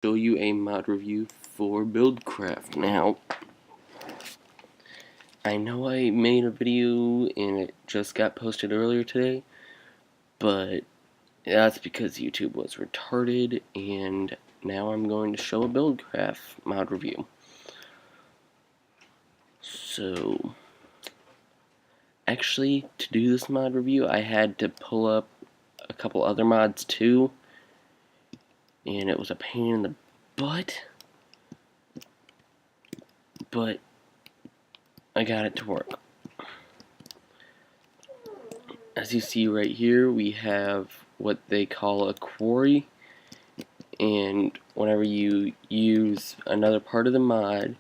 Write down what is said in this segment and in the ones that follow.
Show you a mod review for Buildcraft. Now, I know I made a video and it just got posted earlier today, but that's because YouTube was retarded, and now I'm going to show a Buildcraft mod review. So, actually, to do this mod review, I had to pull up a couple other mods too, and it was a pain in the butt, but I got it to work. As you see right here, we have what they call a quarry, and whenever you use another part of the mod,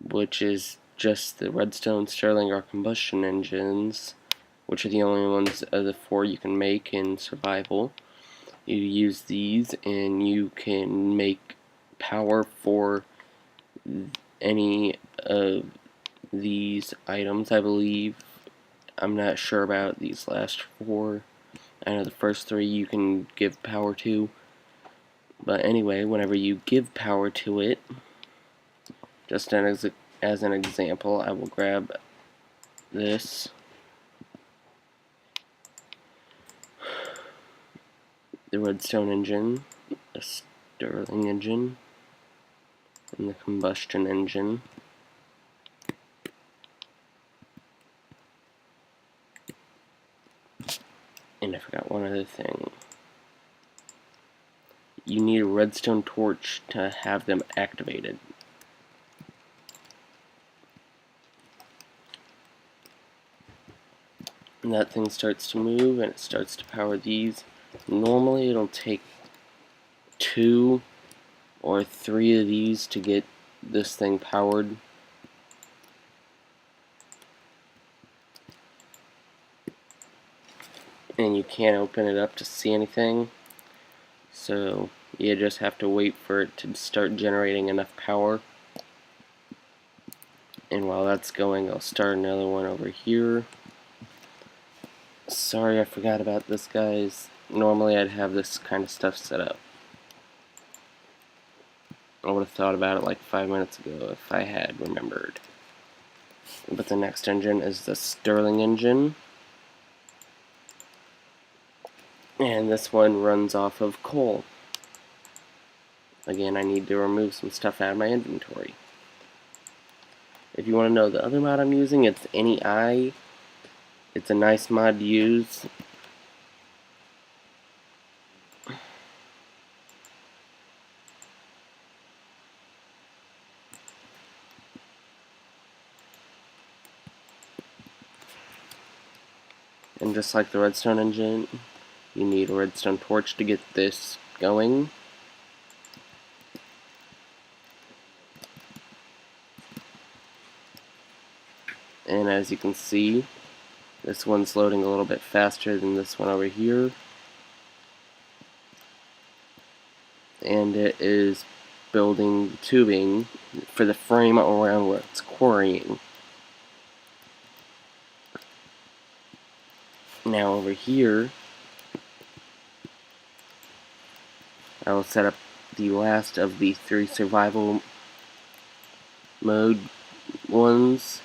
which is just the redstone, sterling, or combustion engines, which are the only ones of the four you can make in survival, you use these and you can make power for any of these items, I believe. I'm not sure about these last four. I know the first three you can give power to. But anyway, whenever you give power to it, just as an example, I will grab this. The redstone engine, the sterling engine, and the combustion engine. And I forgot one other thing. You need a redstone torch to have them activated. And that thing starts to move and it starts to power these. Normally it'll take 2 or 3 of these to get this thing powered. And you can't open it up to see anything, so you just have to wait for it to start generating enough power. And while that's going, I'll start another one over here. Sorry, I forgot about this, guys. Normally I'd have this kind of stuff set up. I would have thought about it like 5 minutes ago if I had remembered. But the next engine is the sterling engine. And this one runs off of coal. Again, I need to remove some stuff out of my inventory. If you want to know the other mod I'm using, it's NEI. It's a nice mod to use. And just like the redstone engine, you need a redstone torch to get this going. And as you can see, this one's loading a little bit faster than this one over here. And it is building the tubing for the frame around where it's quarrying. Now over here, I will set up the last of the 3 survival mode ones.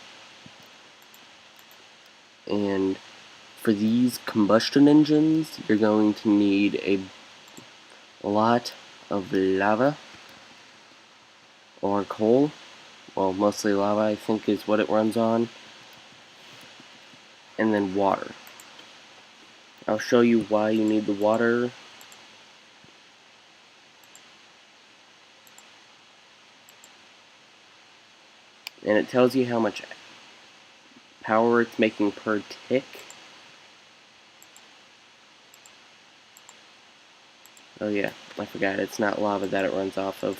And for these combustion engines, you're going to need a lot of lava or coal. Well, mostly lava, I think, is what it runs on. And then water. I'll show you why you need the water. And it tells you how much power it's making per tick. Oh yeah, I forgot, it's not lava that it runs off of.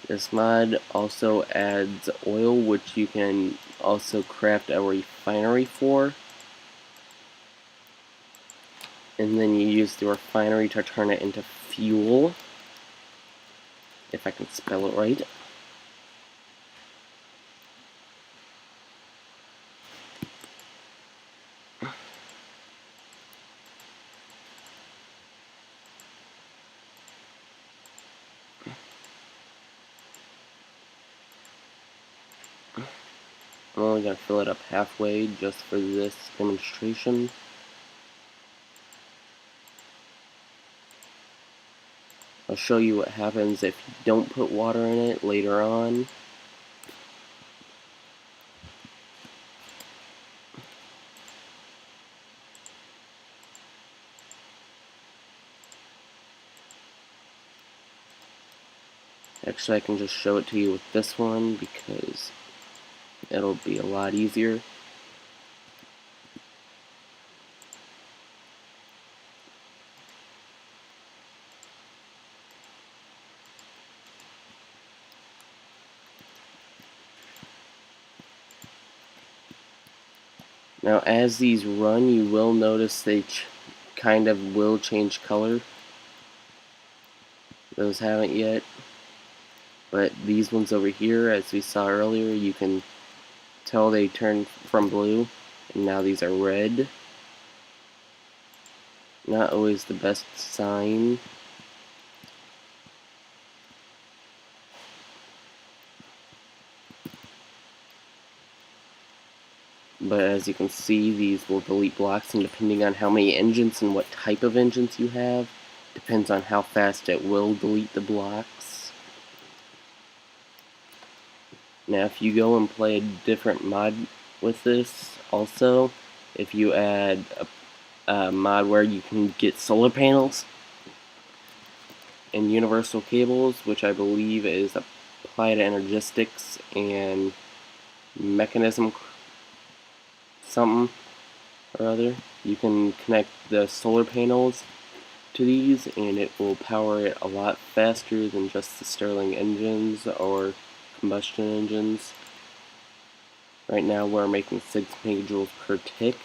This mod also adds oil, which you can also craft a refinery for. And then you use the refinery to turn it into fuel, if I can spell it right. I'm only going to fill it up halfway just for this demonstration. I'll show you what happens if you don't put water in it later on. Actually, I can just show it to you with this one because it'll be a lot easier. Now, as these run, you will notice they kind of will change color. Those haven't yet. But these ones over here, as we saw earlier, you can tell they turned from blue, and now these are red. Not always the best sign. But as you can see, these will delete blocks, and depending on how many engines and what type of engines you have, depends on how fast it will delete the blocks. Now if you go and play a different mod with this, also, if you add a mod where you can get solar panels and universal cables, which I believe is applied energistics and mechanism something or other, you can connect the solar panels to these and it will power it a lot faster than just the Stirling engines or combustion engines. Right now we're making 6 megajoules per tick.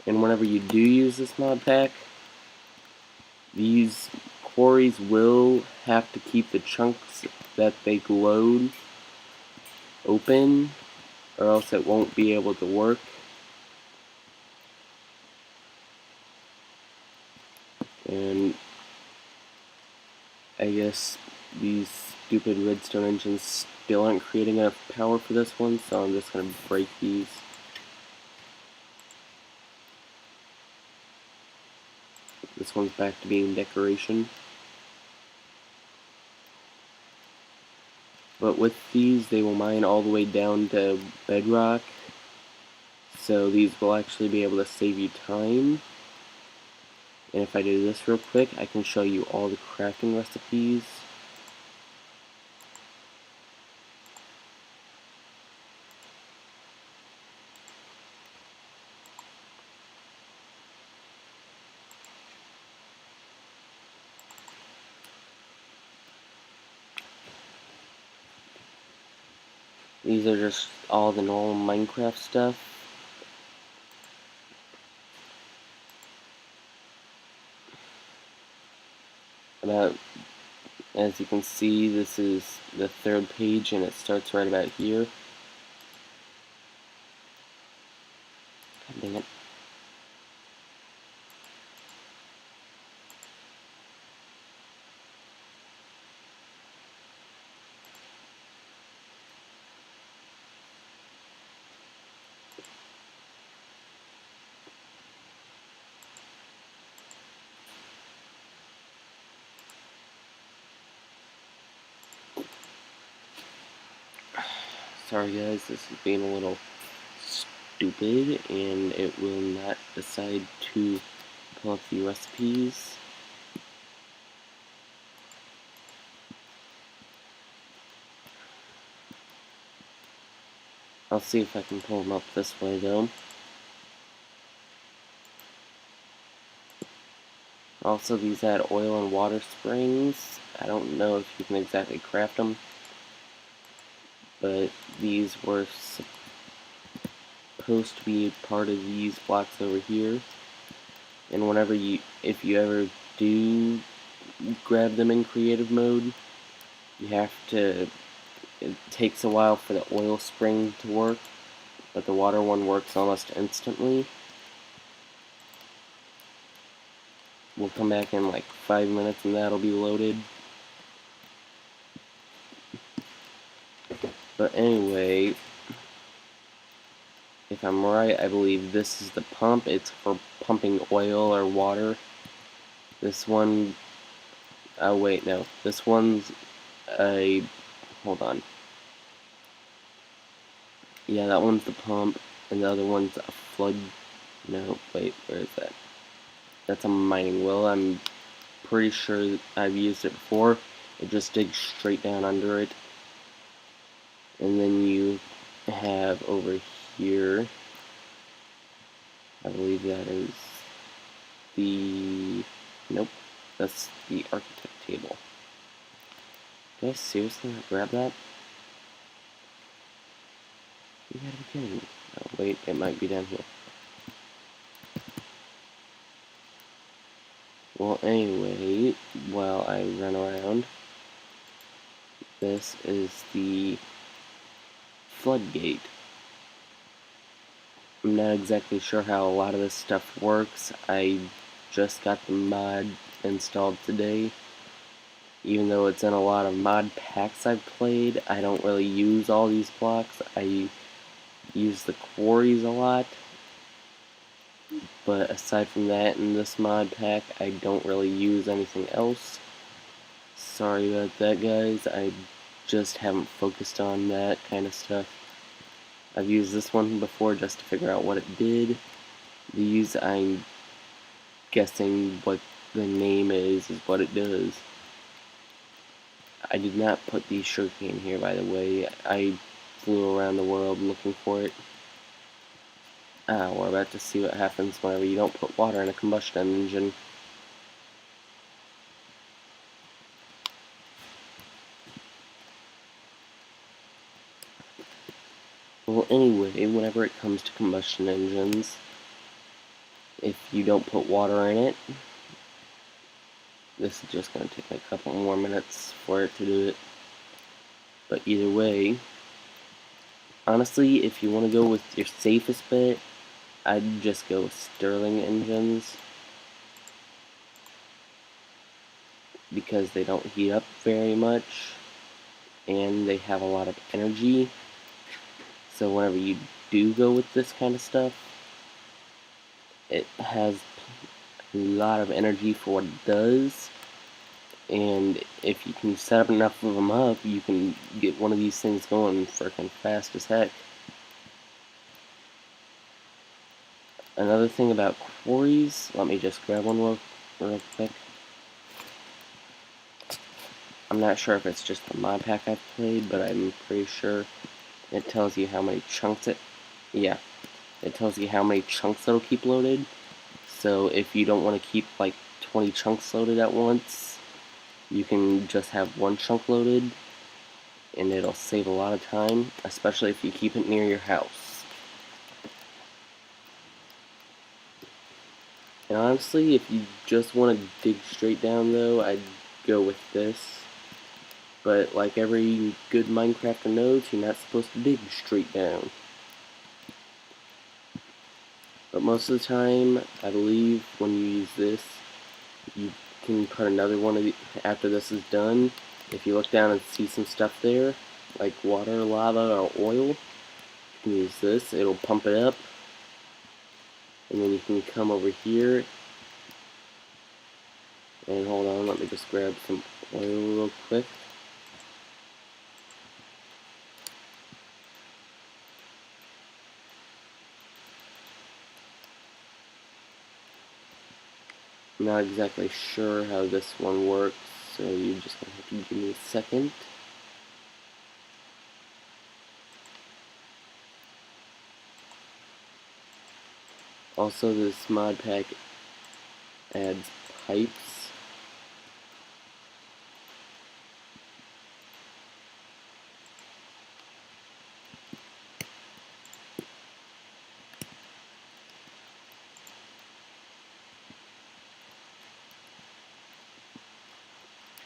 And whenever you do use this mod pack, these quarries will have to keep the chunks that they glowed open, or else it won't be able to work. And I guess these stupid redstone engines still aren't creating enough power for this one, so I'm just going to break these. This one's back to being decoration. But with these, they will mine all the way down to bedrock, so these will actually be able to save you time. And if I do this real quick, I can show you all the crafting recipes. These are just all the normal Minecraft stuff. About, as you can see, this is the 3rd page and it starts right about here. God dang it. Sorry guys, this is being a little stupid and it will not decide to pull up the recipes. I'll see if I can pull them up this way though. Also, these add oil and water springs. I don't know if you can exactly craft them, but these were supposed to be part of these blocks over here. And whenever if you ever do grab them in creative mode, you have to, it takes a while for the oil spring to work, but the water one works almost instantly. We'll come back in like 5 minutes and that'll be loaded. But anyway, if I'm right, I believe this is the pump. It's for pumping oil or water. This one, oh wait, no. This one's a, hold on. Yeah, that one's the pump, and the other one's a flood. No, wait, where is that? That's a mining well. I'm pretty sure I've used it before. It just digs straight down under it. And then you have over here, I believe that is the, nope, that's the architect table. Did I seriously not grab that? You gotta be kidding me. Oh, wait, it might be down here. Well, anyway, while I run around, this is the floodgate. I'm not exactly sure how a lot of this stuff works. I just got the mod installed today. Even though it's in a lot of mod packs I've played, I don't really use all these blocks. I use the quarries a lot. But aside from that, in this mod pack, I don't really use anything else. Sorry about that, guys. I just haven't focused on that kind of stuff. I've used this one before just to figure out what it did. These, I'm guessing what the name is what it does. I did not put the sugarcane here, by the way. I flew around the world looking for it. We're about to see what happens whenever you don't put water in a combustion engine. Well, anyway, whenever it comes to combustion engines, if you don't put water in it, this is just going to take a couple more minutes for it to do it. But either way, honestly, if you want to go with your safest bet, I'd just go with Stirling engines, because they don't heat up very much and they have a lot of energy. So whenever you do go with this kind of stuff, it has a lot of energy for what it does, and if you can set up enough of them up, you can get one of these things going freaking fast as heck. Another thing about quarries, let me just grab one real quick. I'm not sure if it's just the mod pack I've played, but I'm pretty sure it tells you how many chunks it tells you how many chunks it'll keep loaded. So if you don't want to keep like 20 chunks loaded at once, you can just have one chunk loaded, and it'll save a lot of time, especially if you keep it near your house. And honestly, if you just want to dig straight down though, I'd go with this. But like every good Minecrafter knows, you're not supposed to dig straight down. But most of the time, I believe when you use this, you can put another one of the, after this is done. If you look down and see some stuff there, like water, lava, or oil, you can use this. It'll pump it up. And then you can come over here. And hold on, let me just grab some oil real quick. I'm not exactly sure how this one works, so you're just going to have to give me a second. Also, this mod pack adds pipes.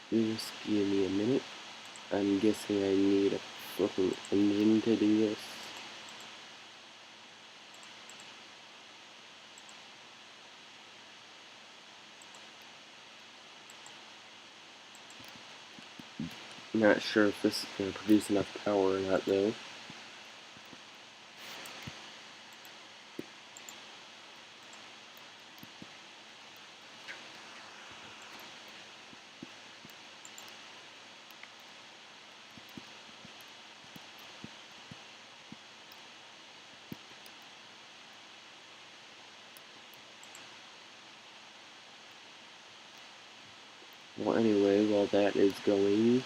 Just give me a minute. I'm guessing I need a fucking engine to do this. Not sure if this is going to produce enough power or not, though. Well, anyway, while that is going,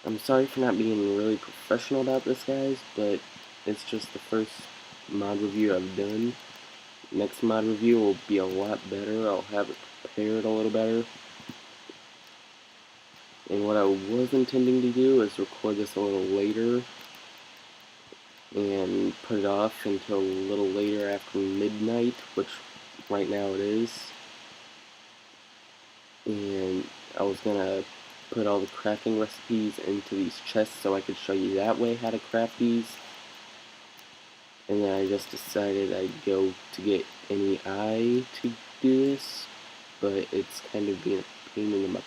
I'm sorry for not being really professional about this, guys, but it's just the first mod review I've done. Next mod review will be a lot better. I'll have it prepared a little better. And what I was intending to do is record this a little later and put it off until a little later after midnight, which right now it is. And I was gonna put all the crafting recipes into these chests so I could show you that way how to craft these. And then I just decided I'd go to get any eye to do this, but it's kind of being a pain in my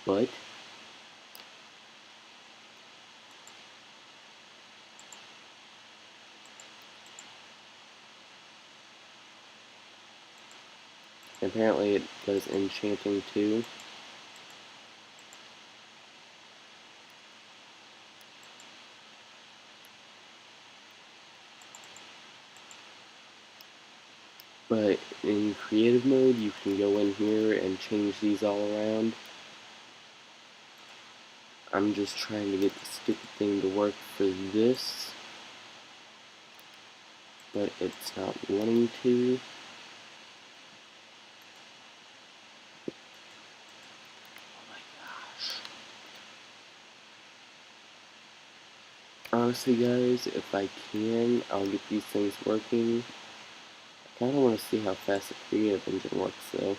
butt. Apparently it does enchanting too. But in creative mode you can go in here and change these all around. I'm just trying to get the stupid thing to work for this, but it's not wanting to. Honestly, guys, if I can, I'll get these things working. I kind of want to see how fast the creative engine works, though.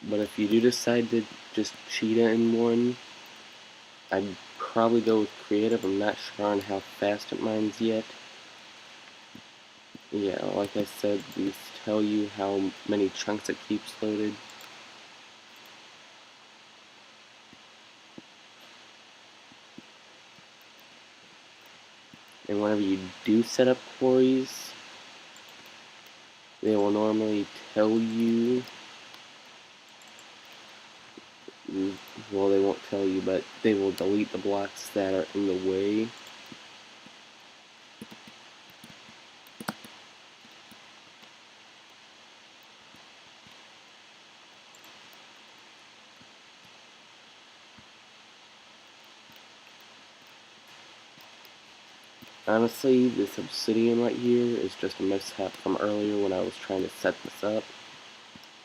But if you do decide to just cheetah in one, I'd probably go with creative. I'm not sure on how fast it mines yet. Yeah, like I said, these tell you how many chunks it keeps loaded. And whenever you do set up quarries, they will normally tell you, well, they won't tell you, but they will delete the blocks that are in the way. Honestly, this obsidian right here is just a mishap from earlier when I was trying to set this up,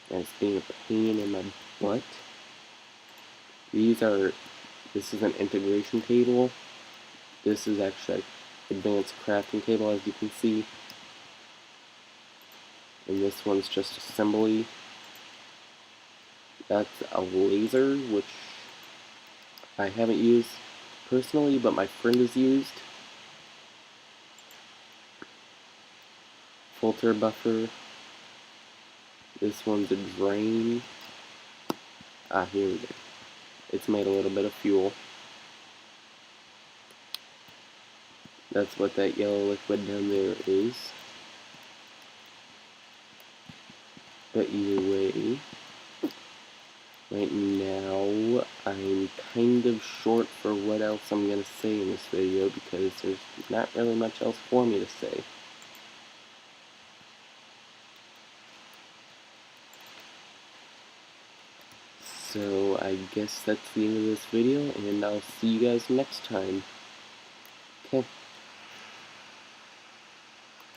and it's being a pain in my butt. This is an integration table. This is actually an advanced crafting table, as you can see. And this one's just assembly. That's a laser, which I haven't used personally, but my friend has used. Filter buffer. This one's a drain. Here we go. It's made a little bit of fuel. That's what that yellow liquid down there is. But either way, right now I'm kind of short for what else I'm going to say in this video because there's not really much else for me to say. So I guess that's the end of this video, and I'll see you guys next time. Okay.